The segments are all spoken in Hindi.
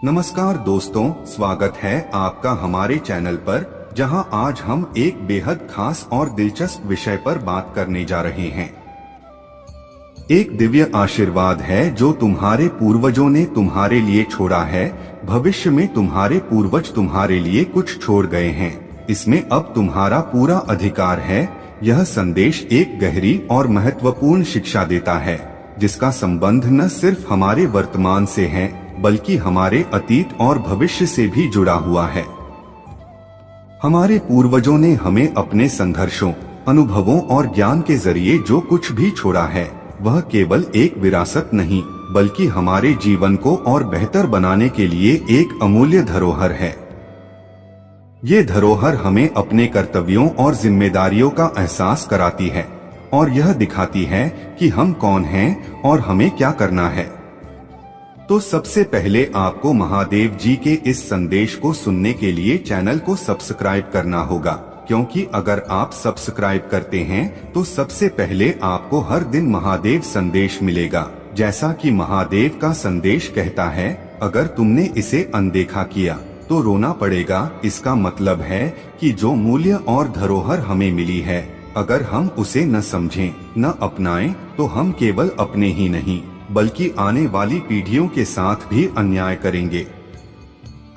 नमस्कार दोस्तों, स्वागत है आपका हमारे चैनल पर, जहां आज हम एक बेहद खास और दिलचस्प विषय पर बात करने जा रहे हैं। एक दिव्य आशीर्वाद है जो तुम्हारे पूर्वजों ने तुम्हारे लिए छोड़ा है। भविष्य में तुम्हारे पूर्वज तुम्हारे लिए कुछ छोड़ गए हैं। इसमें अब तुम्हारा पूरा अधिकार है। यह संदेश एक गहरी और महत्वपूर्ण शिक्षा देता है, जिसका संबंध न सिर्फ हमारे वर्तमान से है, बल्कि हमारे अतीत और भविष्य से भी जुड़ा हुआ है। हमारे पूर्वजों ने हमें अपने संघर्षों, अनुभवों और ज्ञान के जरिए जो कुछ भी छोड़ा है, वह केवल एक विरासत नहीं, बल्कि हमारे जीवन को और बेहतर बनाने के लिए एक अमूल्य धरोहर है। ये धरोहर हमें अपने कर्तव्यों और जिम्मेदारियों का एहसास कराती है और यह दिखाती है कि हम कौन हैं और हमें क्या करना है। तो सबसे पहले आपको महादेव जी के इस संदेश को सुनने के लिए चैनल को सब्सक्राइब करना होगा, क्योंकि अगर आप सब्सक्राइब करते हैं तो सबसे पहले आपको हर दिन महादेव संदेश मिलेगा। जैसा कि महादेव का संदेश कहता है, अगर तुमने इसे अनदेखा किया तो रोना पड़ेगा। इसका मतलब है कि जो मूल्य और धरोहर हमें मिली है, अगर हम उसे न समझें, न अपनाएं, तो हम केवल अपने ही नहीं, बल्कि आने वाली पीढ़ियों के साथ भी अन्याय करेंगे।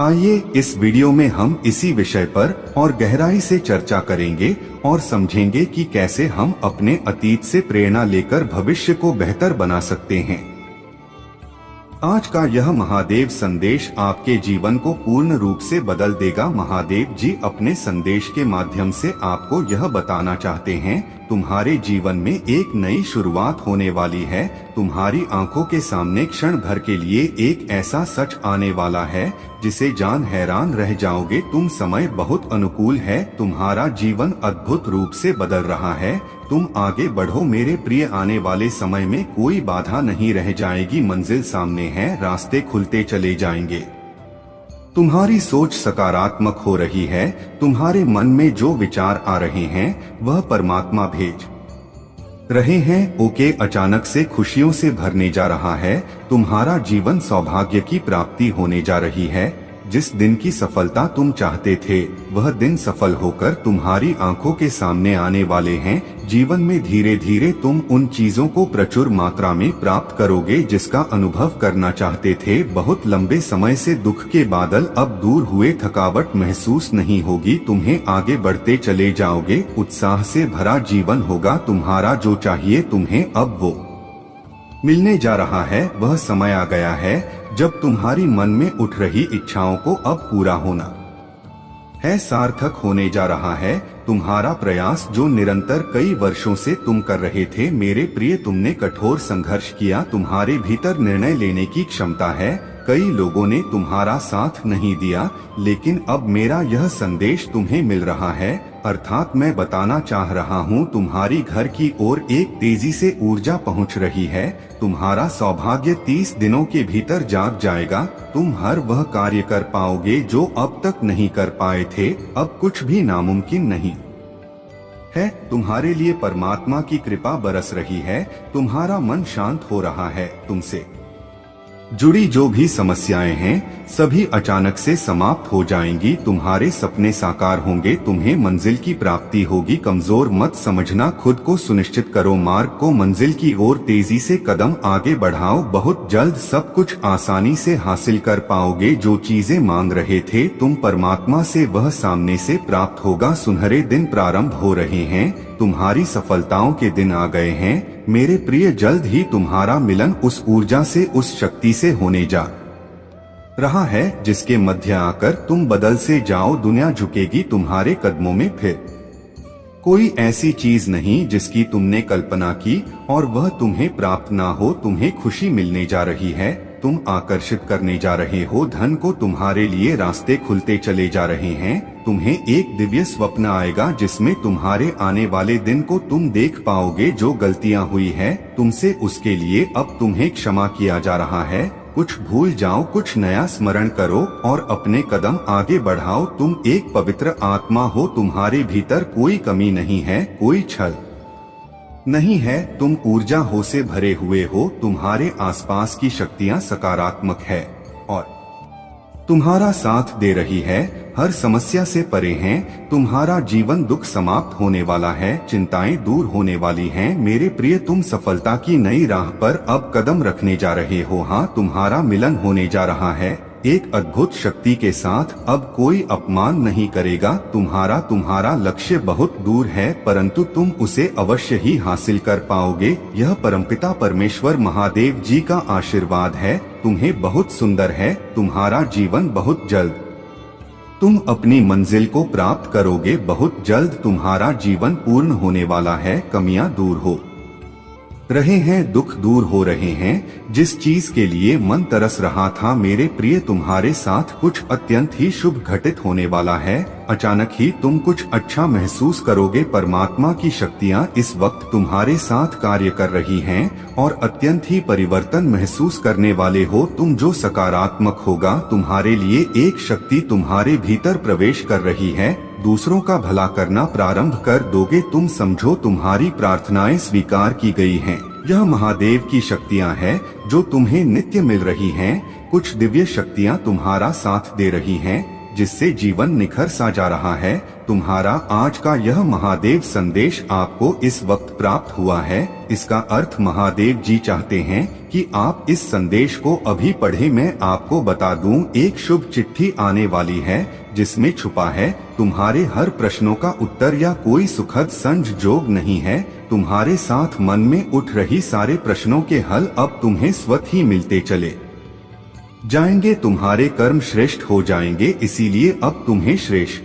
आइए इस वीडियो में हम इसी विषय पर और गहराई से चर्चा करेंगे और समझेंगे कि कैसे हम अपने अतीत से प्रेरणा लेकर भविष्य को बेहतर बना सकते हैं। आज का यह महादेव संदेश आपके जीवन को पूर्ण रूप से बदल देगा। महादेव जी अपने संदेश के माध्यम से आपको यह बताना चाहते हैं, तुम्हारे जीवन में एक नई शुरुआत होने वाली है। तुम्हारी आंखों के सामने क्षण भर के लिए एक ऐसा सच आने वाला है जिसे जान हैरान रह जाओगे तुम। समय बहुत अनुकूल है, तुम्हारा जीवन अद्भुत रूप से बदल रहा है। तुम आगे बढ़ो मेरे प्रिय, आने वाले समय में कोई बाधा नहीं रह जाएगी। मंजिल सामने है, रास्ते खुलते चले जाएंगे। तुम्हारी सोच सकारात्मक हो रही है। तुम्हारे मन में जो विचार आ रहे हैं वह परमात्मा भेज रहे हैं। ओके, अचानक से खुशियों से भरने जा रहा है। तुम्हारा जीवन सौभाग्य की प्राप्ति होने जा रही है। जिस दिन की सफलता तुम चाहते थे, वह दिन सफल होकर तुम्हारी आंखों के सामने आने वाले हैं। जीवन में धीरे धीरे तुम उन चीजों को प्रचुर मात्रा में प्राप्त करोगे जिसका अनुभव करना चाहते थे। बहुत लंबे समय से दुख के बादल अब दूर हुए, थकावट महसूस नहीं होगी। तुम्हें आगे बढ़ते चले जाओगे, उत्साह से भरा जीवन होगा। तुम्हारा जो चाहिए तुम्हें अब वो मिलने जा रहा है। वह समय आ गया है जब तुम्हारी मन में उठ रही इच्छाओं को अब पूरा होना है, सार्थक होने जा रहा है। तुम्हारा प्रयास जो निरंतर कई वर्षों से तुम कर रहे थे मेरे प्रिय, तुमने कठोर संघर्ष किया। तुम्हारे भीतर निर्णय लेने की क्षमता है। कई लोगों ने तुम्हारा साथ नहीं दिया, लेकिन अब मेरा यह संदेश तुम्हें मिल रहा है, अर्थात मैं बताना चाह रहा हूँ, तुम्हारी घर की ओर एक तेजी से ऊर्जा पहुँच रही है। तुम्हारा सौभाग्य 30 दिनों के भीतर जाग जाएगा। तुम हर वह कार्य कर पाओगे जो अब तक नहीं कर पाए थे। अब कुछ भी नामुमकिन नहीं है। तुम्हारे लिए परमात्मा की कृपा बरस रही है। तुम्हारा मन शांत हो रहा है। तुमसे जुड़ी जो भी समस्याएं हैं सभी अचानक से समाप्त हो जाएंगी। तुम्हारे सपने साकार होंगे। तुम्हें मंजिल की प्राप्ति होगी। कमजोर मत समझना, खुद को सुनिश्चित करो। मार्ग को मंजिल की ओर तेजी से कदम आगे बढ़ाओ। बहुत जल्द सब कुछ आसानी से हासिल कर पाओगे। जो चीजें मांग रहे थे तुम परमात्मा से, वह सामने से प्राप्त होगा। सुनहरे दिन प्रारंभ हो रहे हैं। तुम्हारी सफलताओं के दिन आ गए हैं मेरे प्रिय। जल्द ही तुम्हारा मिलन उस ऊर्जा से, उस शक्ति से होने जा रहा है जिसके मध्य आकर तुम बदल से जाओ। दुनिया झुकेगी तुम्हारे कदमों में। फिर कोई ऐसी चीज नहीं जिसकी तुमने कल्पना की और वह तुम्हें प्राप्त ना हो। तुम्हें खुशी मिलने जा रही है। तुम आकर्षित करने जा रहे हो धन को। तुम्हारे लिए रास्ते खुलते चले जा रहे हैं। तुम्हें एक दिव्य स्वप्न आएगा जिसमें तुम्हारे आने वाले दिन को तुम देख पाओगे। जो गलतियां हुई है तुमसे, उसके लिए अब तुम्हें क्षमा किया जा रहा है। कुछ भूल जाओ, कुछ नया स्मरण करो और अपने कदम आगे बढ़ाओ। तुम एक पवित्र आत्मा हो। तुम्हारे भीतर कोई कमी नहीं है, कोई छल नहीं है। तुम ऊर्जा हो से भरे हुए हो। तुम्हारे आसपास की शक्तियां सकारात्मक है और तुम्हारा साथ दे रही है, हर समस्या से परे हैं, तुम्हारा जीवन दुख समाप्त होने वाला है, चिंताएं दूर होने वाली हैं। मेरे प्रिय, तुम सफलता की नई राह पर अब कदम रखने जा रहे हो। हाँ, तुम्हारा मिलन होने जा रहा है एक अद्भुत शक्ति के साथ। अब कोई अपमान नहीं करेगा। तुम्हारा लक्ष्य बहुत दूर है, परंतु तुम उसे अवश्य ही हासिल कर पाओगे। यह परमपिता परमेश्वर महादेव जी का आशीर्वाद है। तुम्हें बहुत सुंदर है। तुम्हारा जीवन बहुत जल्द तुम अपनी मंजिल को प्राप्त करोगे। बहुत जल्द तुम्हारा जीवन पूर्ण होने वाला है। कमियां दूर हो रहे हैं, दुख दूर हो रहे हैं। जिस चीज के लिए मन तरस रहा था मेरे प्रिय, तुम्हारे साथ कुछ अत्यंत ही शुभ घटित होने वाला है। अचानक ही तुम कुछ अच्छा महसूस करोगे। परमात्मा की शक्तियां इस वक्त तुम्हारे साथ कार्य कर रही हैं और अत्यंत ही परिवर्तन महसूस करने वाले हो तुम। जो सकारात्मक होगा, तुम्हारे लिए एक शक्ति तुम्हारे भीतर प्रवेश कर रही है। दूसरों का भला करना प्रारंभ कर दोगे। तुम समझो तुम्हारी प्रार्थनाएं स्वीकार की गई हैं। यह महादेव की शक्तियां हैं जो तुम्हें नित्य मिल रही हैं। कुछ दिव्य शक्तियां तुम्हारा साथ दे रही हैं, जिससे जीवन निखर सा जा रहा है। तुम्हारा आज का यह महादेव संदेश आपको इस वक्त प्राप्त हुआ है। इसका अर्थ महादेव जी चाहते हैं कि आप इस संदेश को अभी पढ़ें। मैं आपको बता दूं, एक शुभ चिट्ठी आने वाली है जिसमें छुपा है तुम्हारे हर प्रश्नों का उत्तर या कोई सुखद संजोग नहीं है। तुम्हारे साथ मन में उठ रही सारे प्रश्नों के हल अब तुम्हें स्वतः ही मिलते चले जाएंगे। तुम्हारे कर्म श्रेष्ठ हो जाएंगे, इसीलिए अब तुम्हें श्रेष्ठ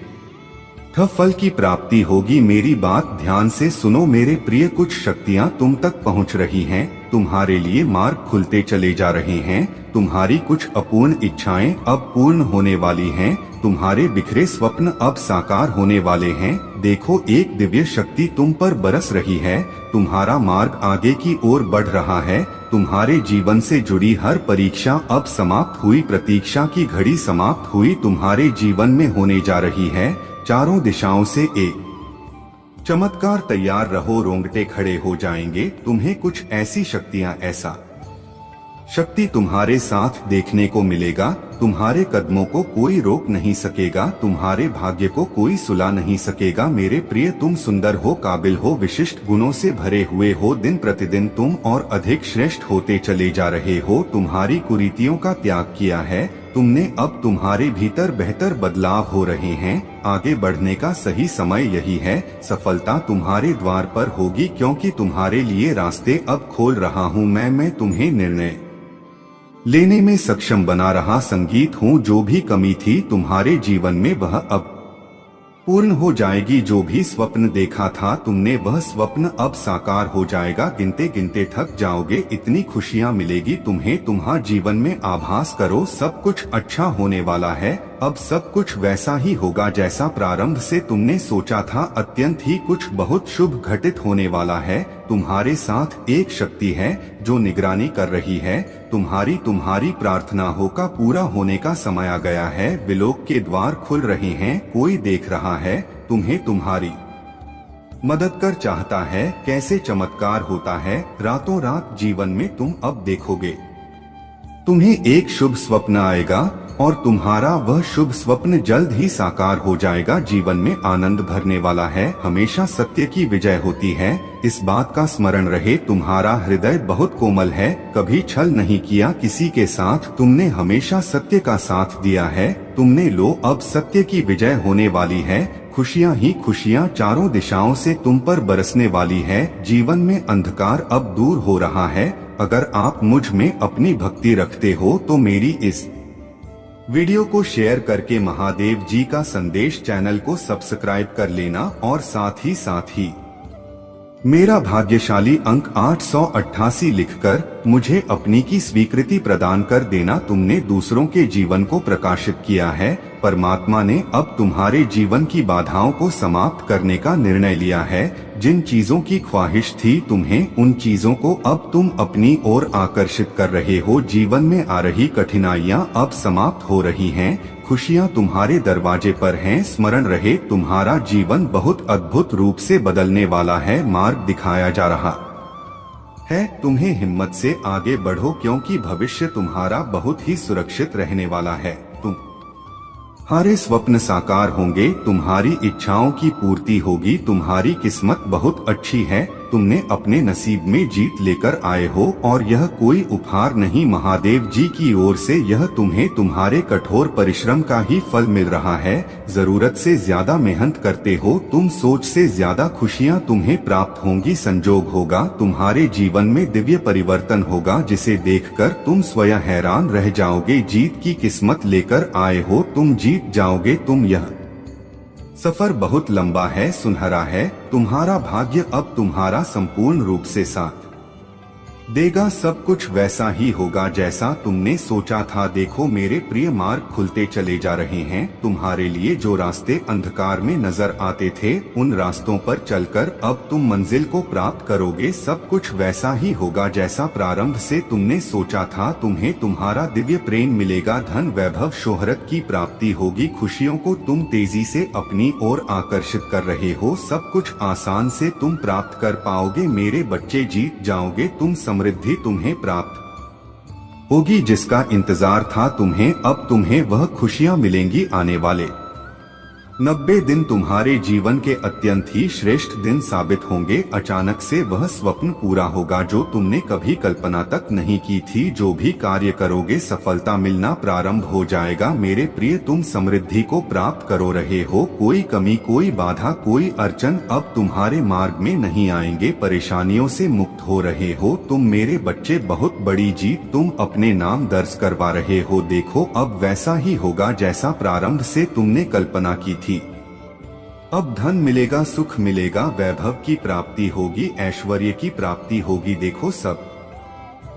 फल की प्राप्ति होगी। मेरी बात ध्यान से सुनो मेरे प्रिय, कुछ शक्तियां तुम तक पहुंच रही हैं। तुम्हारे लिए मार्ग खुलते चले जा रहे हैं। तुम्हारी कुछ अपूर्ण इच्छाएं अब पूर्ण होने वाली हैं। तुम्हारे बिखरे स्वप्न अब साकार होने वाले हैं। देखो, एक दिव्य शक्ति तुम पर बरस रही है। तुम्हारा मार्ग आगे की ओर बढ़ रहा है। तुम्हारे जीवन से जुड़ी हर परीक्षा अब समाप्त हुई। प्रतीक्षा की घड़ी समाप्त हुई। तुम्हारे जीवन में होने जा रही है चारों दिशाओं से एक चमत्कार। तैयार रहो, रोंगटे खड़े हो जाएंगे। तुम्हें कुछ ऐसी शक्तियां, ऐसा शक्ति तुम्हारे साथ देखने को मिलेगा। तुम्हारे कदमों को कोई रोक नहीं सकेगा। तुम्हारे भाग्य को कोई सुला नहीं सकेगा। मेरे प्रिय, तुम सुंदर हो, काबिल हो, विशिष्ट गुणों से भरे हुए हो। दिन प्रतिदिन तुम और अधिक श्रेष्ठ होते चले जा रहे हो। तुम्हारी कुरीतियों का त्याग किया है तुमने। अब तुम्हारे भीतर बेहतर बदलाव हो रहे हैं। आगे बढ़ने का सही समय यही है। सफलता तुम्हारे द्वार पर होगी, क्योंकि तुम्हारे लिए रास्ते अब खोल रहा हूँ मैं तुम्हें निर्णय लेने में सक्षम बना रहा संगीत हूँ। जो भी कमी थी तुम्हारे जीवन में वह अब पूर्ण हो जाएगी। जो भी स्वप्न देखा था तुमने, वह स्वप्न अब साकार हो जाएगा। गिनते गिनते थक जाओगे, इतनी खुशियाँ मिलेगी तुम्हें। तुम्हारे जीवन में आभास करो, सब कुछ अच्छा होने वाला है। अब सब कुछ वैसा ही होगा जैसा प्रारंभ से तुमने सोचा था। अत्यंत ही कुछ बहुत शुभ घटित होने वाला है। तुम्हारे साथ एक शक्ति है जो निगरानी कर रही है। तुम्हारी प्रार्थनाओं का पूरा होने का समय आ गया है। विलोक के द्वार खुल रहे हैं। कोई देख रहा है तुम्हें, तुम्हारी मदद कर चाहता है। कैसे चमत्कार होता है रातों रात जीवन में तुम अब देखोगे। तुम्हें एक शुभ स्वप्न आएगा और तुम्हारा वह शुभ स्वप्न जल्द ही साकार हो जाएगा। जीवन में आनंद भरने वाला है। हमेशा सत्य की विजय होती है, इस बात का स्मरण रहे। तुम्हारा हृदय बहुत कोमल है, कभी छल नहीं किया किसी के साथ। तुमने हमेशा सत्य का साथ दिया है। तुमने लो, अब सत्य की विजय होने वाली है। खुशियाँ ही खुशियाँ चारों दिशाओं से तुम पर बरसने वाली है। जीवन में अंधकार अब दूर हो रहा है। अगर आप मुझ में अपनी भक्ति रखते हो तो मेरी इस वीडियो को शेयर करके महादेव जी का संदेश चैनल को सब्सक्राइब कर लेना और साथ ही मेरा भाग्यशाली अंक 888 लिखकर मुझे अपनी की स्वीकृति प्रदान कर देना। तुमने दूसरों के जीवन को प्रकाशित किया है। परमात्मा ने अब तुम्हारे जीवन की बाधाओं को समाप्त करने का निर्णय लिया है। जिन चीजों की ख्वाहिश थी तुम्हें, उन चीजों को अब तुम अपनी ओर आकर्षित कर रहे हो। जीवन में आ रही कठिनाइयां अब समाप्त हो रही हैं। खुशियां तुम्हारे दरवाजे पर हैं। स्मरण रहे, तुम्हारा जीवन बहुत अद्भुत रूप से बदलने वाला है। मार्ग दिखाया जा रहा है। तुम्हें हिम्मत से आगे बढ़ो, क्योंकि भविष्य तुम्हारा बहुत ही सुरक्षित रहने वाला है। तुम तुम्हारे स्वप्न साकार होंगे, तुम्हारी इच्छाओं की पूर्ति होगी। तुम्हारी किस्मत बहुत अच्छी है, तुमने अपने नसीब में जीत लेकर आए हो और यह कोई उपहार नहीं, महादेव जी की ओर से यह तुम्हें तुम्हारे कठोर परिश्रम का ही फल मिल रहा है। जरूरत से ज्यादा मेहनत करते हो तुम, सोच से ज्यादा खुशियां तुम्हें प्राप्त होंगी। संजोग होगा, तुम्हारे जीवन में दिव्य परिवर्तन होगा जिसे देखकर तुम स्वयं हैरान रह जाओगे। जीत की किस्मत लेकर आए हो तुम, जीत जाओगे तुम। यह सफर बहुत लंबा है, सुनहरा है, तुम्हारा भाग्य अब तुम्हारा संपूर्ण रूप से साथ देगा। सब कुछ वैसा ही होगा जैसा तुमने सोचा था। देखो मेरे प्रिय, मार्ग खुलते चले जा रहे हैं। तुम्हारे लिए जो रास्ते अंधकार में नजर आते थे, उन रास्तों पर चलकर अब तुम मंजिल को प्राप्त करोगे। सब कुछ वैसा ही होगा जैसा प्रारंभ से तुमने सोचा था। तुम्हें तुम्हारा दिव्य प्रेम मिलेगा, धन वैभव शोहरत की प्राप्ति होगी। खुशियों को तुम तेजी से अपनी ओर आकर्षित कर रहे हो। सब कुछ आसान से तुम प्राप्त कर पाओगे मेरे बच्चे, जीत जाओगे तुम। समृद्धि तुम्हें प्राप्त होगी, जिसका इंतजार था तुम्हें, अब तुम्हें वह खुशियां मिलेंगी। आने वाले 90 दिन तुम्हारे जीवन के अत्यंत ही श्रेष्ठ दिन साबित होंगे। अचानक से वह स्वप्न पूरा होगा जो तुमने कभी कल्पना तक नहीं की थी। जो भी कार्य करोगे सफलता मिलना प्रारंभ हो जाएगा मेरे प्रिय। तुम समृद्धि को प्राप्त करो रहे हो, कोई कमी, कोई बाधा, कोई अड़चन अब तुम्हारे मार्ग में नहीं आएंगे। परेशानियों से मुक्त हो रहे हो तुम मेरे बच्चे, बहुत बड़ी जीत तुम अपने नाम दर्ज करवा रहे हो। देखो अब वैसा ही होगा जैसा प्रारंभ से तुमने कल्पना की थी। अब धन मिलेगा, सुख मिलेगा, वैभव की प्राप्ति होगी, ऐश्वर्य की प्राप्ति होगी। देखो सब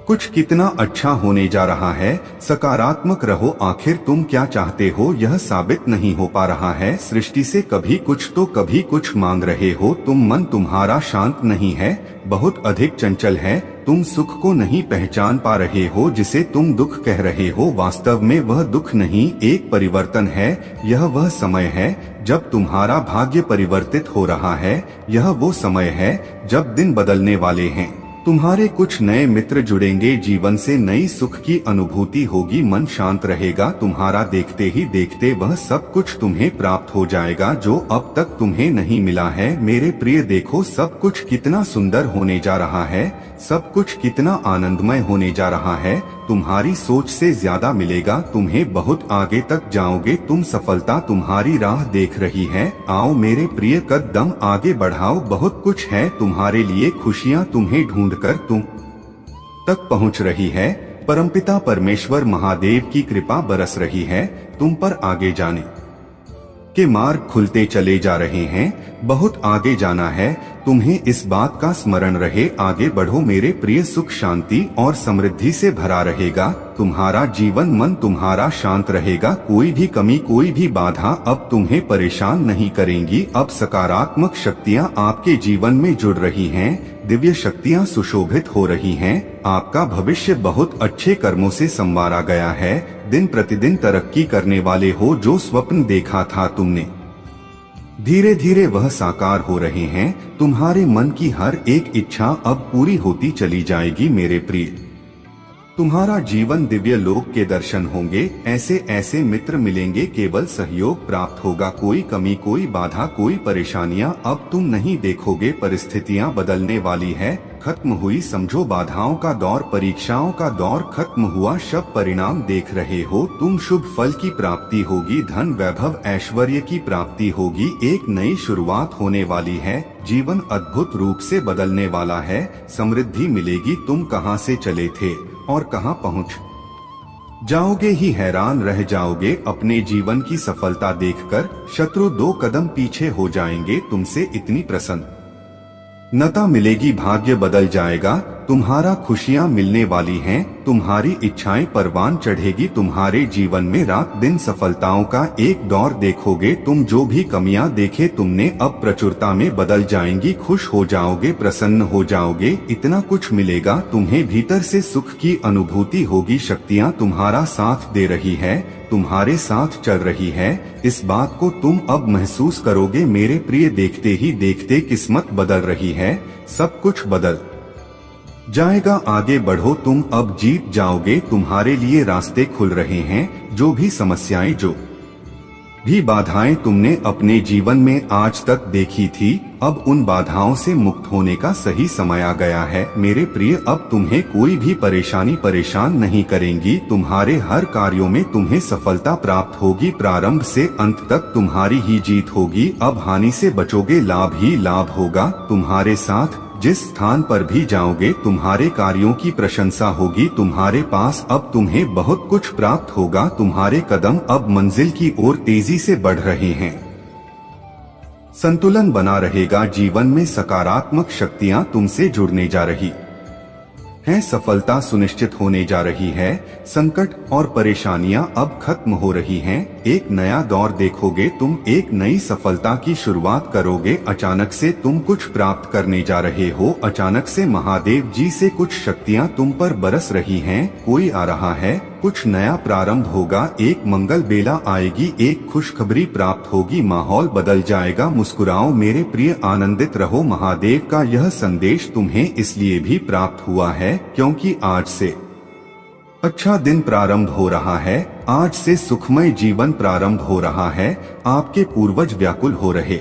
कुछ कितना अच्छा होने जा रहा है। सकारात्मक रहो, आखिर तुम क्या चाहते हो यह साबित नहीं हो पा रहा है। सृष्टि से कभी कुछ तो कभी कुछ मांग रहे हो तुम। मन तुम्हारा शांत नहीं है, बहुत अधिक चंचल है। तुम सुख को नहीं पहचान पा रहे हो जिसे तुम दुख कह रहे हो। वास्तव में वह दुख नहीं, एक परिवर्तन है। यह वह समय है जब तुम्हारा भाग्य परिवर्तित हो रहा है। यह वो समय है जब दिन बदलने वाले हैं। तुम्हारे कुछ नए मित्र जुड़ेंगे, जीवन से नई सुख की अनुभूति होगी। मन शांत रहेगा तुम्हारा, देखते ही देखते वह सब कुछ तुम्हें प्राप्त हो जाएगा जो अब तक तुम्हें नहीं मिला है मेरे प्रिय। देखो सब कुछ कितना सुंदर होने जा रहा है, सब कुछ कितना आनंदमय होने जा रहा है। तुम्हारी सोच से ज्यादा मिलेगा तुम्हें, बहुत आगे तक जाओगे तुम। सफलता तुम्हारी राह देख रही है। आओ मेरे प्रिय, कदम आगे बढ़ाओ, बहुत कुछ है तुम्हारे लिए। खुशियाँ तुम्हें ढूंढकर तुम तक पहुँच रही है। परमपिता परमेश्वर महादेव की कृपा बरस रही है तुम पर। आगे जाने के मार्ग खुलते चले जा रहे हैं, बहुत आगे जाना है तुम्हें, इस बात का स्मरण रहे। आगे बढ़ो मेरे प्रिय, सुख शांति और समृद्धि से भरा रहेगा तुम्हारा जीवन। मन तुम्हारा शांत रहेगा, कोई भी कमी, कोई भी बाधा अब तुम्हें परेशान नहीं करेंगी। अब सकारात्मक शक्तियाँ आपके जीवन में जुड़ रही हैं, दिव्य शक्तियाँ सुशोभित हो रही हैं। आपका भविष्य बहुत अच्छे कर्मों से संवारा गया है। दिन प्रतिदिन तरक्की करने वाले हो। जो स्वप्न देखा था तुमने, धीरे धीरे वह साकार हो रहे हैं। तुम्हारे मन की हर एक इच्छा अब पूरी होती चली जाएगी मेरे प्रिय। तुम्हारा जीवन दिव्य लोक के दर्शन होंगे, ऐसे ऐसे मित्र मिलेंगे, केवल सहयोग प्राप्त होगा। कोई कमी, कोई बाधा, कोई परेशानियां अब तुम नहीं देखोगे। परिस्थितियां बदलने वाली है, खत्म हुई समझो बाधाओं का दौर, परीक्षाओं का दौर खत्म हुआ। सब परिणाम देख रहे हो तुम, शुभ फल की प्राप्ति होगी, धन वैभव ऐश्वर्य की प्राप्ति होगी। एक नई शुरुआत होने वाली है, जीवन अद्भुत रूप से बदलने वाला है। समृद्धि मिलेगी, तुम कहां से चले थे और कहां पहुंच जाओगे ही हैरान रह जाओगे। अपने जीवन की सफलता देखकर शत्रु 2 कदम पीछे हो जाएंगे तुमसे, इतनी प्रसन्नता मिलेगी। भाग्य बदल जाएगा तुम्हारा, खुशियां मिलने वाली हैं। तुम्हारी इच्छाएं परवान चढ़ेगी तुम्हारे जीवन में। रात दिन सफलताओं का एक दौर देखोगे तुम। जो भी कमियां देखे तुमने अब प्रचुरता में बदल जाएंगी। खुश हो जाओगे, प्रसन्न हो जाओगे, इतना कुछ मिलेगा तुम्हें। भीतर से सुख की अनुभूति होगी। शक्तियां तुम्हारा साथ दे रही है, तुम्हारे साथ चल रही है। इस बात को तुम अब महसूस करोगे मेरे प्रिय। देखते ही देखते किस्मत बदल रही है, सब कुछ बदल जाएगा। आगे बढ़ो तुम, अब जीत जाओगे। तुम्हारे लिए रास्ते खुल रहे हैं। जो भी समस्याएं, जो भी बाधाएं तुमने अपने जीवन में आज तक देखी थी, अब उन बाधाओं से मुक्त होने का सही समय आ गया है मेरे प्रिय। अब तुम्हें कोई भी परेशानी परेशान नहीं करेंगी। तुम्हारे हर कार्यों में तुम्हें सफलता प्राप्त होगी। प्रारंभ से अंत तक तुम्हारी ही जीत होगी। अब हानि से बचोगे, लाभ ही लाभ होगा तुम्हारे साथ। जिस स्थान पर भी जाओगे तुम्हारे कार्यों की प्रशंसा होगी। तुम्हारे पास अब तुम्हें बहुत कुछ प्राप्त होगा। तुम्हारे कदम अब मंजिल की ओर तेजी से बढ़ रहे हैं। संतुलन बना रहेगा। जीवन में सकारात्मक शक्तियां तुमसे जुड़ने जा रही हैं। सफलता सुनिश्चित होने जा रही है। संकट और परेशानियां अब खत्म हो रही हैं। एक नया दौर देखोगे तुम, एक नई सफलता की शुरुआत करोगे। अचानक से तुम कुछ प्राप्त करने जा रहे हो। अचानक से महादेव जी से कुछ शक्तियां तुम पर बरस रही हैं। कोई आ रहा है, कुछ नया प्रारंभ होगा। एक मंगल बेला आएगी, एक खुशखबरी प्राप्त होगी। माहौल बदल जाएगा। मुस्कुराओ मेरे प्रिय, आनंदित रहो। महादेव का यह संदेश तुम्हें इसलिए भी प्राप्त हुआ है क्योंकि आज से अच्छा दिन प्रारंभ हो रहा है। आज से सुखमय जीवन प्रारंभ हो रहा है। आपके पूर्वज व्याकुल हो रहे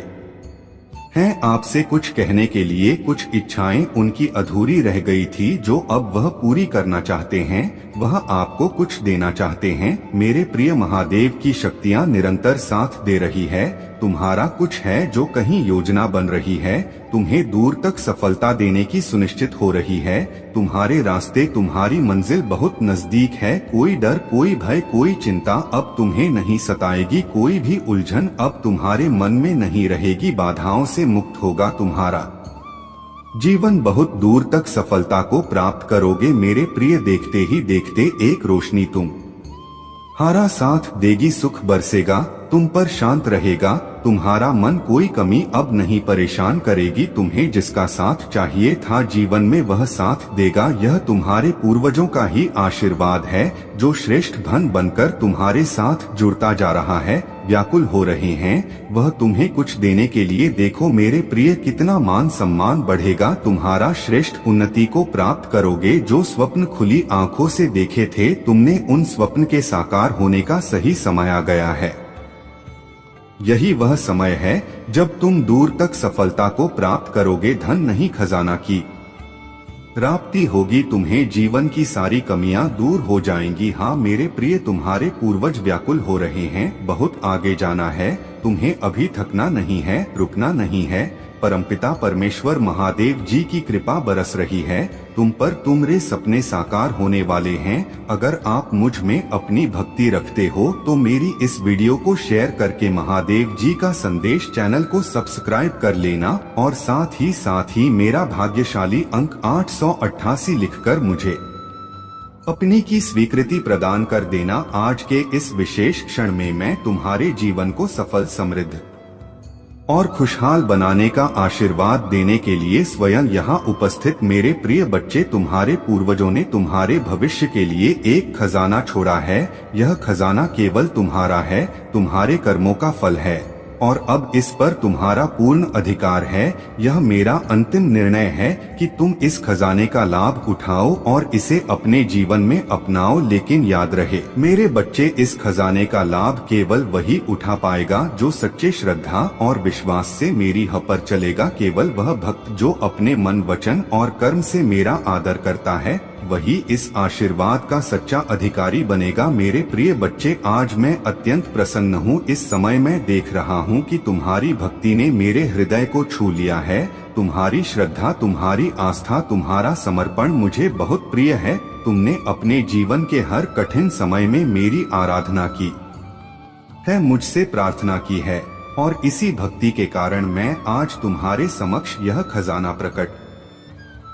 हैं आपसे कुछ कहने के लिए। कुछ इच्छाएं उनकी अधूरी रह गई थी जो अब वह पूरी करना चाहते हैं। वह आपको कुछ देना चाहते हैं। मेरे प्रिय, महादेव की शक्तियां निरंतर साथ दे रही है। तुम्हारा कुछ है जो कहीं योजना बन रही है। तुम्हें दूर तक सफलता देने की सुनिश्चित हो रही है। तुम्हारे रास्ते, तुम्हारी मंजिल बहुत नजदीक है। कोई डर, कोई भय, कोई चिंता अब तुम्हें नहीं सताएगी। कोई भी उलझन अब तुम्हारे मन में नहीं रहेगी। बाधाओं से मुक्त होगा तुम्हारा जीवन। बहुत दूर तक सफलता को प्राप्त करोगे मेरे प्रिय। देखते ही देखते एक रोशनी तुम्हारा साथ देगी। सुख बरसेगा तुम पर, शांत रहेगा तुम्हारा मन। कोई कमी अब नहीं परेशान करेगी। तुम्हें जिसका साथ चाहिए था जीवन में वह साथ देगा। यह तुम्हारे पूर्वजों का ही आशीर्वाद है जो श्रेष्ठ धन बनकर तुम्हारे साथ जुड़ता जा रहा है। व्याकुल हो रहे हैं वह तुम्हें कुछ देने के लिए। देखो मेरे प्रिय, कितना मान सम्मान बढ़ेगा। तुम्हारा श्रेष्ठ उन्नति को प्राप्त करोगे। जो स्वप्न खुली आंखों से देखे थे तुमने, उन स्वप्न के साकार होने का सही समय आ गया है। यही वह समय है जब तुम दूर तक सफलता को प्राप्त करोगे। धन नहीं, खजाना की प्राप्ति होगी। तुम्हें जीवन की सारी कमियां दूर हो जाएंगी। हाँ मेरे प्रिय, तुम्हारे पूर्वज व्याकुल हो रहे हैं। बहुत आगे जाना है तुम्हें, अभी थकना नहीं है, रुकना नहीं है। परमपिता परमेश्वर महादेव जी की कृपा बरस रही है तुम पर। तुम्हारे सपने साकार होने वाले हैं। अगर आप मुझ में अपनी भक्ति रखते हो तो मेरी इस वीडियो को शेयर करके महादेव जी का संदेश चैनल को सब्सक्राइब कर लेना और साथ ही मेरा भाग्यशाली अंक 888 लिखकर मुझे अपनी की स्वीकृति प्रदान कर देना। आज के इस विशेष क्षण में मैं तुम्हारे जीवन को सफल, समृद्ध और खुशहाल बनाने का आशीर्वाद देने के लिए स्वयं यहाँ उपस्थित मेरे प्रिय बच्चे, तुम्हारे पूर्वजों ने तुम्हारे भविष्य के लिए एक खजाना छोड़ा है। यह खजाना केवल तुम्हारा है, तुम्हारे कर्मों का फल है और अब इस पर तुम्हारा पूर्ण अधिकार है। यह मेरा अंतिम निर्णय है कि तुम इस खजाने का लाभ उठाओ और इसे अपने जीवन में अपनाओ। लेकिन याद रहे मेरे बच्चे, इस खजाने का लाभ केवल वही उठा पाएगा जो सच्चे श्रद्धा और विश्वास से मेरी राह पर चलेगा। केवल वह भक्त जो अपने मन, वचन और कर्म से मेरा आदर करता है वही इस आशीर्वाद का सच्चा अधिकारी बनेगा। मेरे प्रिय बच्चे, आज मैं अत्यंत प्रसन्न हूँ। इस समय मैं देख रहा हूँ कि तुम्हारी भक्ति ने मेरे हृदय को छू लिया है। तुम्हारी श्रद्धा, तुम्हारी आस्था, तुम्हारा समर्पण मुझे बहुत प्रिय है। तुमने अपने जीवन के हर कठिन समय में मेरी आराधना की है, मुझसे प्रार्थना की है और इसी भक्ति के कारण मैं आज तुम्हारे समक्ष यह खजाना प्रकट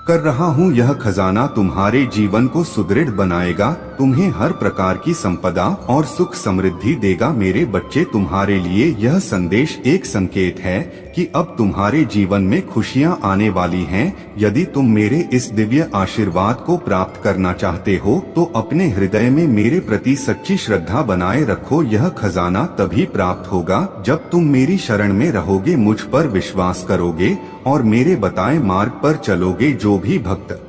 कर रहा हूँ। यह खजाना तुम्हारे जीवन को सुदृढ़ बनाएगा, तुम्हें हर प्रकार की संपदा और सुख समृद्धि देगा। मेरे बच्चे, तुम्हारे लिए यह संदेश एक संकेत है कि अब तुम्हारे जीवन में खुशियां आने वाली हैं। यदि तुम मेरे इस दिव्य आशीर्वाद को प्राप्त करना चाहते हो तो अपने हृदय में मेरे प्रति सच्ची श्रद्धा बनाए रखो। यह खजाना तभी प्राप्त होगा जब तुम मेरी शरण में रहोगे, मुझ पर विश्वास करोगे और मेरे बताए मार्ग पर चलोगे। जो भी भक्त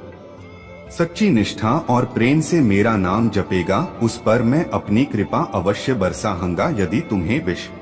सच्ची निष्ठा और प्रेम से मेरा नाम जपेगा उस पर मैं अपनी कृपा अवश्य बरसाऊंगा। यदि तुम्हें विश्वास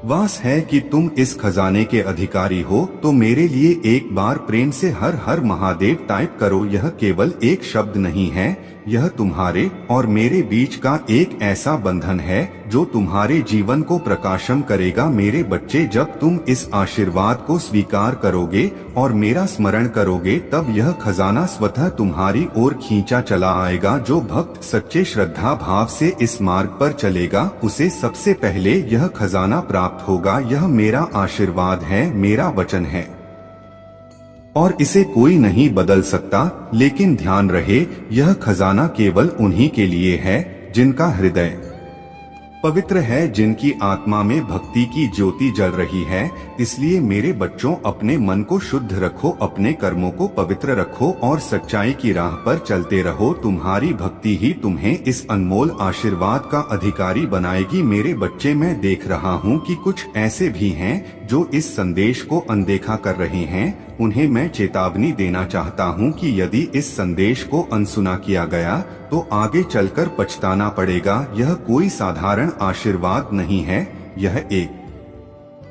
वास है कि तुम इस खजाने के अधिकारी हो, तो मेरे लिए एक बार प्रेम से हर हर महादेव टाइप करो। यह केवल एक शब्द नहीं है, यह तुम्हारे और मेरे बीच का एक ऐसा बंधन है जो तुम्हारे जीवन को प्रकाशम करेगा। मेरे बच्चे, जब तुम इस आशीर्वाद को स्वीकार करोगे और मेरा स्मरण करोगे, तब यह खजाना स्वतः तुम्हारी ओर खींचा चला आएगा। जो भक्त सच्चे श्रद्धा भाव से इस मार्ग पर चलेगा, उसे सबसे पहले यह खजाना प्राप्त होगा। यह मेरा आशीर्वाद है, मेरा वचन है, और इसे कोई नहीं बदल सकता। लेकिन ध्यान रहे, यह खजाना केवल उन्हीं के लिए है जिनका हृदय पवित्र है, जिनकी आत्मा में भक्ति की ज्योति जल रही है। इसलिए मेरे बच्चों, अपने मन को शुद्ध रखो, अपने कर्मों को पवित्र रखो और सच्चाई की राह पर चलते रहो। तुम्हारी भक्ति ही तुम्हें इस अनमोल आशीर्वाद का अधिकारी बनाएगी। मेरे बच्चे, मैं देख रहा हूँ कि कुछ ऐसे भी हैं जो इस संदेश को अनदेखा कर रहे हैं। उन्हें मैं चेतावनी देना चाहता हूं कि यदि इस संदेश को अनसुना किया गया तो आगे चलकर पछताना पड़ेगा। यह कोई साधारण आशीर्वाद नहीं है, यह एक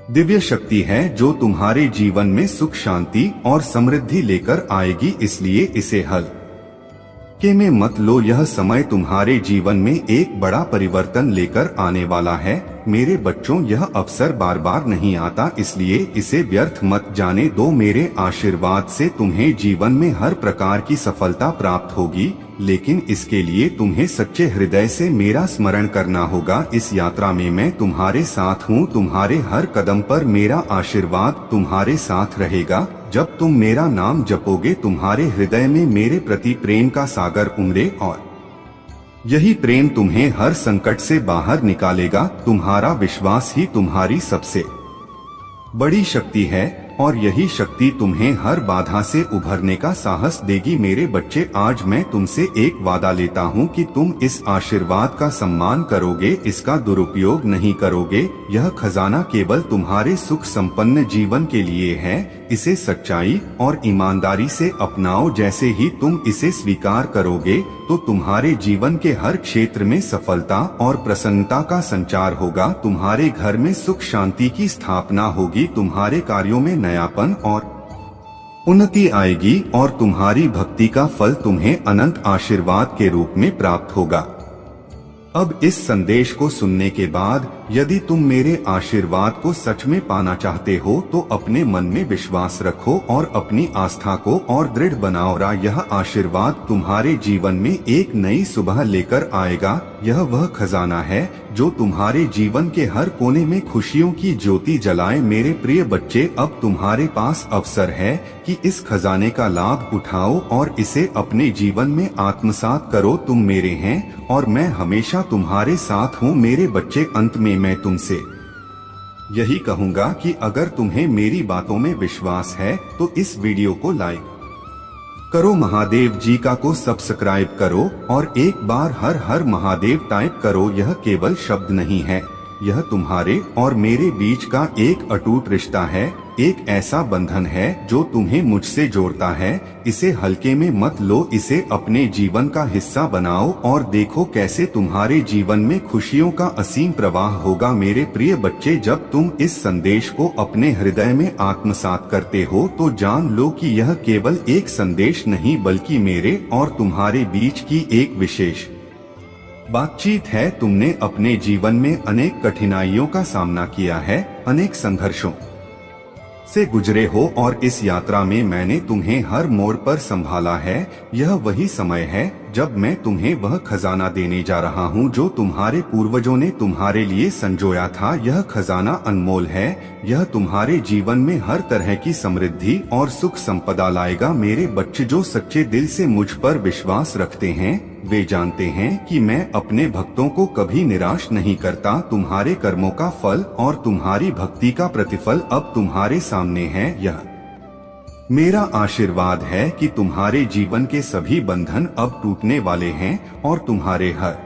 दिव्य शक्ति है जो तुम्हारे जीवन में सुख, शांति और समृद्धि लेकर आएगी। इसलिए इसे हल्के में मत लो। यह समय तुम्हारे जीवन में एक बड़ा परिवर्तन लेकर आने वाला है। मेरे बच्चों, यह अवसर बार बार नहीं आता, इसलिए इसे व्यर्थ मत जाने दो। मेरे आशीर्वाद से तुम्हें जीवन में हर प्रकार की सफलता प्राप्त होगी, लेकिन इसके लिए तुम्हें सच्चे हृदय से मेरा स्मरण करना होगा। इस यात्रा में मैं तुम्हारे साथ हूँ, तुम्हारे हर कदम पर मेरा आशीर्वाद तुम्हारे साथ रहेगा। जब तुम मेरा नाम जपोगे, तुम्हारे हृदय में मेरे प्रति प्रेम का सागर उमड़े और यही प्रेम तुम्हें हर संकट से बाहर निकालेगा। तुम्हारा विश्वास ही तुम्हारी सबसे बड़ी शक्ति है और यही शक्ति तुम्हें हर बाधा से उभरने का साहस देगी। मेरे बच्चे, आज मैं तुमसे एक वादा लेता हूँ कि तुम इस आशीर्वाद का सम्मान करोगे, इसका दुरुपयोग नहीं करोगे। यह खजाना केवल तुम्हारे सुख संपन्न जीवन के लिए है। इसे सच्चाई और ईमानदारी से अपनाओ। जैसे ही तुम इसे स्वीकार करोगे तो तुम्हारे जीवन के हर क्षेत्र में सफलता और प्रसन्नता का संचार होगा। तुम्हारे घर में सुख शांति की स्थापना होगी, तुम्हारे कार्यों में नयापन और उन्नति आएगी और तुम्हारी भक्ति का फल तुम्हें अनंत आशीर्वाद के रूप में प्राप्त होगा। अब इस संदेश को सुनने के बाद यदि तुम मेरे आशीर्वाद को सच में पाना चाहते हो तो अपने मन में विश्वास रखो और अपनी आस्था को और दृढ़ बनाओ। यह आशीर्वाद तुम्हारे जीवन में एक नई सुबह लेकर आएगा। यह वह खजाना है जो तुम्हारे जीवन के हर कोने में खुशियों की ज्योति जलाए। मेरे प्रिय बच्चे, अब तुम्हारे पास अवसर है कि इस खजाने का लाभ उठाओ और इसे अपने जीवन में आत्मसात करो। तुम मेरे हैं और मैं हमेशा तुम्हारे साथ हूँ। मेरे बच्चे, अंत में मैं तुमसे यही कहूँगा कि अगर तुम्हें मेरी बातों में विश्वास है तो इस वीडियो को लाइक करो, महादेव जी का को सब्सक्राइब करो और एक बार हर हर महादेव टाइप करो। यह केवल शब्द नहीं है, यह तुम्हारे और मेरे बीच का एक अटूट रिश्ता है, एक ऐसा बंधन है जो तुम्हें मुझसे जोड़ता है। इसे हल्के में मत लो, इसे अपने जीवन का हिस्सा बनाओ और देखो कैसे तुम्हारे जीवन में खुशियों का असीम प्रवाह होगा। मेरे प्रिय बच्चे, जब तुम इस संदेश को अपने हृदय में आत्मसात करते हो तो जान लो कि यह केवल एक संदेश नहीं बल्कि मेरे और तुम्हारे बीच की एक विशेष बातचीत है। तुमने अपने जीवन में अनेक कठिनाइयों का सामना किया है, अनेक संघर्षों से गुजरे हो और इस यात्रा में मैंने तुम्हें हर मोड़ पर संभाला है। यह वही समय है जब मैं तुम्हें वह खजाना देने जा रहा हूँ जो तुम्हारे पूर्वजों ने तुम्हारे लिए संजोया था। यह खजाना अनमोल है, यह तुम्हारे जीवन में हर तरह की समृद्धि और सुख संपदा लाएगा। मेरे बच्चे, जो सच्चे दिल से मुझ पर विश्वास रखते हैं वे जानते हैं कि मैं अपने भक्तों को कभी निराश नहीं करता। तुम्हारे कर्मों का फल और तुम्हारी भक्ति का प्रतिफल अब तुम्हारे सामने है। यह मेरा आशीर्वाद है कि तुम्हारे जीवन के सभी बंधन अब टूटने वाले हैं और तुम्हारे हर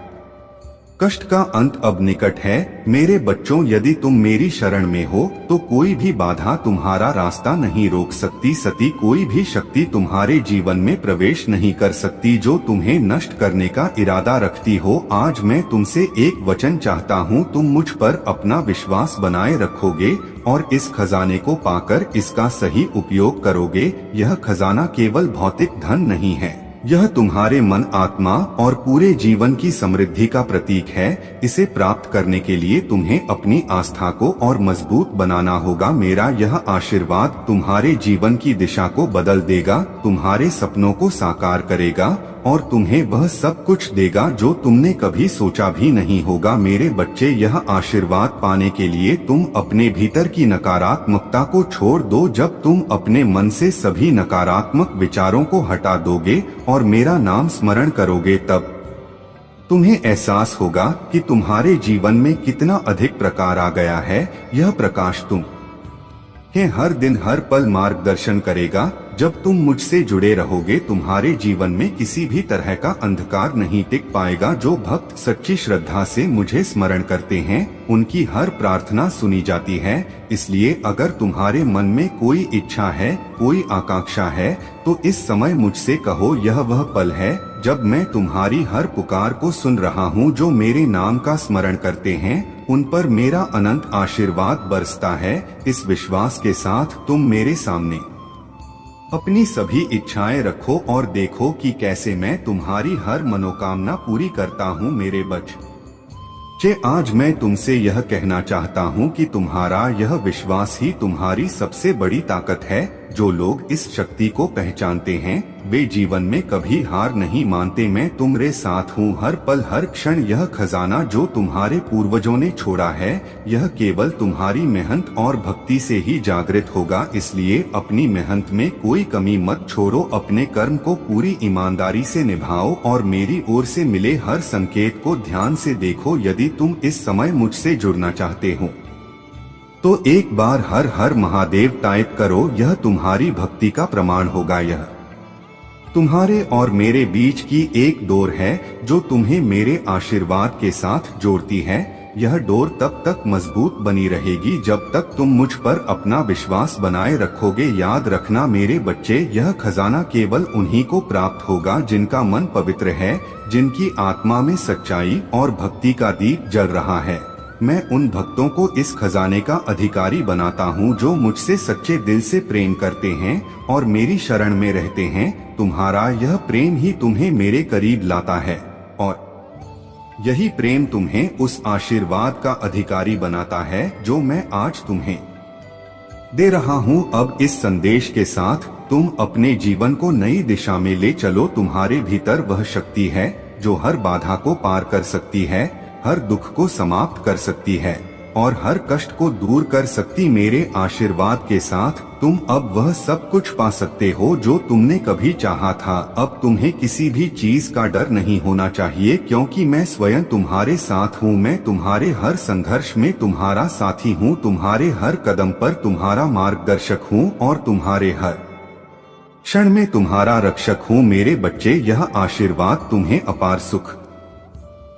कष्ट का अंत अब निकट है। मेरे बच्चों, यदि तुम मेरी शरण में हो तो कोई भी बाधा तुम्हारा रास्ता नहीं रोक सकती। सती कोई भी शक्ति तुम्हारे जीवन में प्रवेश नहीं कर सकती जो तुम्हें नष्ट करने का इरादा रखती हो। आज मैं तुमसे एक वचन चाहता हूँ, तुम मुझ पर अपना विश्वास बनाए रखोगे और इस खजाने को पाकर इसका सही उपयोग करोगे। यह खजाना केवल भौतिक धन नहीं है, यह तुम्हारे मन, आत्मा और पूरे जीवन की समृद्धि का प्रतीक है। इसे प्राप्त करने के लिए तुम्हें अपनी आस्था को और मजबूत बनाना होगा। मेरा यह आशीर्वाद तुम्हारे जीवन की दिशा को बदल देगा, तुम्हारे सपनों को साकार करेगा और तुम्हें वह सब कुछ देगा जो तुमने कभी सोचा भी नहीं होगा। मेरे बच्चे, यह आशीर्वाद पाने के लिए तुम अपने भीतर की नकारात्मकता को छोड़ दो। जब तुम अपने मन से सभी नकारात्मक विचारों को हटा दोगे और मेरा नाम स्मरण करोगे, तब तुम्हें एहसास होगा कि तुम्हारे जीवन में कितना अधिक प्रकाश आ गया है। यह प्रकाश तुम्हें हर दिन हर पल मार्गदर्शन करेगा। जब तुम मुझसे जुड़े रहोगे, तुम्हारे जीवन में किसी भी तरह का अंधकार नहीं टिक पाएगा। जो भक्त सच्ची श्रद्धा से मुझे स्मरण करते हैं, उनकी हर प्रार्थना सुनी जाती है। इसलिए अगर तुम्हारे मन में कोई इच्छा है, कोई आकांक्षा है, तो इस समय मुझसे कहो। यह वह पल है जब मैं तुम्हारी हर पुकार को सुन रहा हूँ। जो मेरे नाम का स्मरण करते हैं, उन पर मेरा अनंत आशीर्वाद बरसता है। इस विश्वास के साथ तुम मेरे सामने अपनी सभी इच्छाएं रखो और देखो कि कैसे मैं तुम्हारी हर मनोकामना पूरी करता हूँ। मेरे बच्चे, आज मैं तुमसे यह कहना चाहता हूँ कि तुम्हारा यह विश्वास ही तुम्हारी सबसे बड़ी ताकत है। जो लोग इस शक्ति को पहचानते हैं, वे जीवन में कभी हार नहीं मानते। मैं तुम्हारे साथ हूँ हर पल हर क्षण। यह खजाना जो तुम्हारे पूर्वजों ने छोड़ा है, यह केवल तुम्हारी मेहनत और भक्ति से ही जागृत होगा। इसलिए अपनी मेहनत में कोई कमी मत छोड़ो। अपने कर्म को पूरी ईमानदारी से निभाओ और मेरी ओर से मिले हर संकेत को ध्यान से देखो। यदि तुम इस समय मुझसे जुड़ना चाहते हो तो एक बार हर हर महादेव टाइप करो। यह तुम्हारी भक्ति का प्रमाण होगा। यह तुम्हारे और मेरे बीच की एक डोर है जो तुम्हें मेरे आशीर्वाद के साथ जोड़ती है। यह डोर तब तक मजबूत बनी रहेगी जब तक तुम मुझ पर अपना विश्वास बनाए रखोगे। याद रखना मेरे बच्चे, यह खजाना केवल उन्हीं को प्राप्त होगा जिनका मन पवित्र है, जिनकी आत्मा में सच्चाई और भक्ति का दीप जल रहा है। मैं उन भक्तों को इस खजाने का अधिकारी बनाता हूँ जो मुझसे सच्चे दिल से प्रेम करते हैं और मेरी शरण में रहते हैं। तुम्हारा यह प्रेम ही तुम्हें मेरे करीब लाता है और यही प्रेम तुम्हें उस आशीर्वाद का अधिकारी बनाता है जो मैं आज तुम्हें दे रहा हूँ। अब इस संदेश के साथ तुम अपने जीवन को नई दिशा में ले चलो। तुम्हारे भीतर वह शक्ति है जो हर बाधा को पार कर सकती है, हर दुख को समाप्त कर सकती है और हर कष्ट को दूर कर सकती। मेरे आशीर्वाद के साथ तुम अब वह सब कुछ पा सकते हो जो तुमने कभी चाहा था। अब तुम्हें किसी भी चीज का डर नहीं होना चाहिए, क्योंकि मैं स्वयं तुम्हारे साथ हूँ। मैं तुम्हारे हर संघर्ष में तुम्हारा साथी हूँ, तुम्हारे हर कदम पर तुम्हारा मार्गदर्शक हूँ और तुम्हारे हर क्षण में तुम्हारा रक्षक हूँ। मेरे बच्चे, यह आशीर्वाद तुम्हें अपार सुख,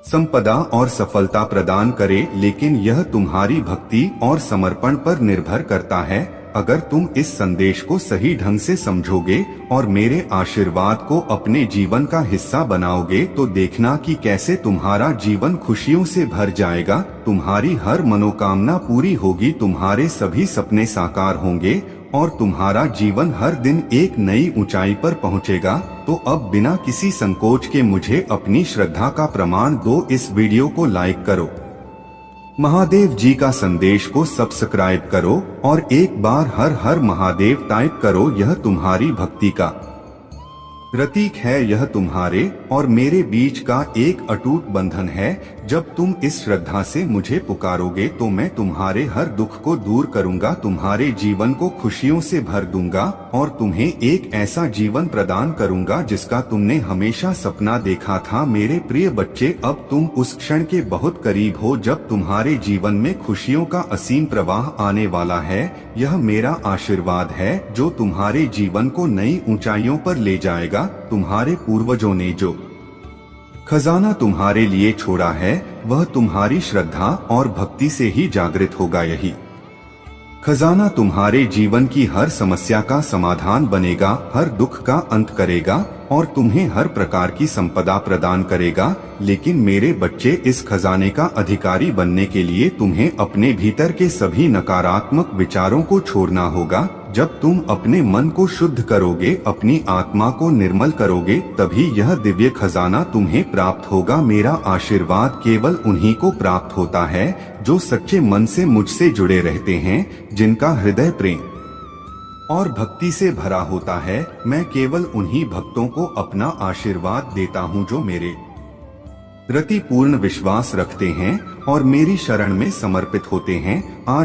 संपदा और सफलता प्रदान करे, लेकिन यह तुम्हारी भक्ति और समर्पण पर निर्भर करता है। अगर तुम इस संदेश को सही ढंग से समझोगे और मेरे आशीर्वाद को अपने जीवन का हिस्सा बनाओगे, तो देखना कि कैसे तुम्हारा जीवन खुशियों से भर जाएगा। तुम्हारी हर मनोकामना पूरी होगी, तुम्हारे सभी सपने साकार होंगे और तुम्हारा जीवन हर दिन एक नई ऊंचाई पर पहुंचेगा। तो अब बिना किसी संकोच के मुझे अपनी श्रद्धा का प्रमाण दो। इस वीडियो को लाइक करो, महादेव जी का संदेश को सब्सक्राइब करो और एक बार हर हर महादेव टाइप करो। यह तुम्हारी भक्ति का प्रतीक है। यह तुम्हारे और मेरे बीच का एक अटूट बंधन है। जब तुम इस श्रद्धा से मुझे पुकारोगे तो मैं तुम्हारे हर दुख को दूर करूंगा, तुम्हारे जीवन को खुशियों से भर दूंगा और तुम्हें एक ऐसा जीवन प्रदान करूंगा जिसका तुमने हमेशा सपना देखा था। मेरे प्रिय बच्चे, अब तुम उस क्षण के बहुत करीब हो जब तुम्हारे जीवन में खुशियों का असीम प्रवाह आने वाला है। यह मेरा आशीर्वाद है जो तुम्हारे जीवन को नई ऊंचाइयों पर ले जाएगा। तुम्हारे पूर्वजों ने जो खजाना तुम्हारे लिए छोड़ा है, वह तुम्हारी श्रद्धा और भक्ति से ही जागृत होगा। यही खजाना तुम्हारे जीवन की हर समस्या का समाधान बनेगा, हर दुख का अंत करेगा और तुम्हें हर प्रकार की संपदा प्रदान करेगा। लेकिन मेरे बच्चे, इस खजाने का अधिकारी बनने के लिए तुम्हें अपने भीतर के सभी नकारात्मक विचारों को छोड़ना होगा। जब तुम अपने मन को शुद्ध करोगे, अपनी आत्मा को निर्मल करोगे, तभी यह दिव्य खजाना तुम्हें प्राप्त होगा। मेरा आशीर्वाद केवल उन्हीं को प्राप्त होता है जो सच्चे मन से मुझसे जुड़े रहते हैं, जिनका हृदय प्रेम और भक्ति से भरा होता है। मैं केवल उन्हीं भक्तों को अपना आशीर्वाद देता हूं जो मेरे प्रति पूर्ण विश्वास रखते हैं और मेरी शरण में समर्पित होते हैं। आज